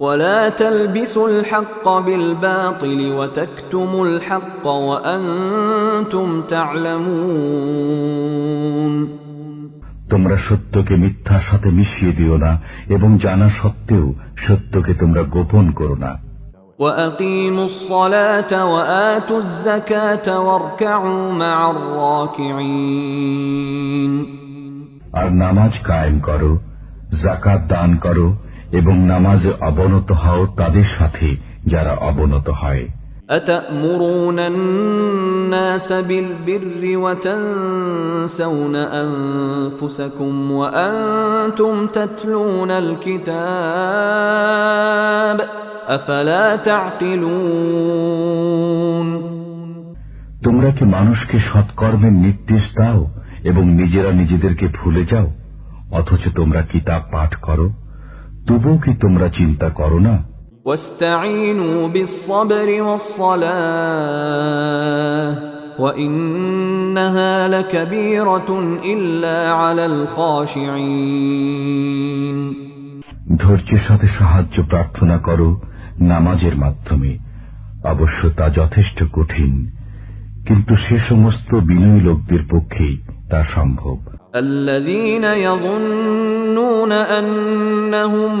ولا تلبسوا الحق بالباطل وتكتموا الحق وأنتم تعلمون তোমরা সত্যকে মিথ্যার সাথে মিশিয়ে দিও না এবং জানা সত্ত্বেও সত্যকে তোমরা গোপন করো না। وأقيموا الصلاة وآتوا الزكاة واركعوا مع الراكعين আর নামাজ কায়েম করো, যাকাত দান করো এবং নামাজে অবনত হও তাদের সাথে যারা অবনত হয়। أتأمرون الناس بالبر وتنسون أنفسكم وأنتم تتلون الكتاب أفلا تعقلون তোমরা কি মানুষকে সৎকর্মের নির্দেশ দাও এবং নিজেরা নিজেদেরকে ভুলে যাও, অথচ তোমরা কিতাব পাঠ করো? তবুও কি তোমরা চিন্তা করো না? واستعينوا بالصبر والصلاة وإنها لكبيرة إلا على الخاشعين ধৈর্যের সাথে সাহায্য প্রার্থনা করো নামাজের মাধ্যমে, অবশ্য তা যথেষ্ট কঠিন, কিন্তু সে সমস্ত বিনয়ী লোকদের পক্ষেই তা সম্ভব। الذين يظنون أنهم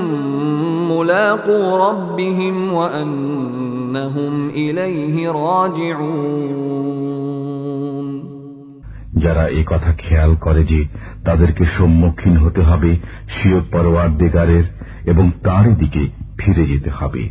ملاقو ربهم وأنهم إليه راجعون যারা এই কথা খেয়াল করে যে তাদেরকে সম্মুখীন হতে হবে স্বীয় পরওয়ারদিগারের এবং তাঁরই দিকে ফিরে যেতে হবে।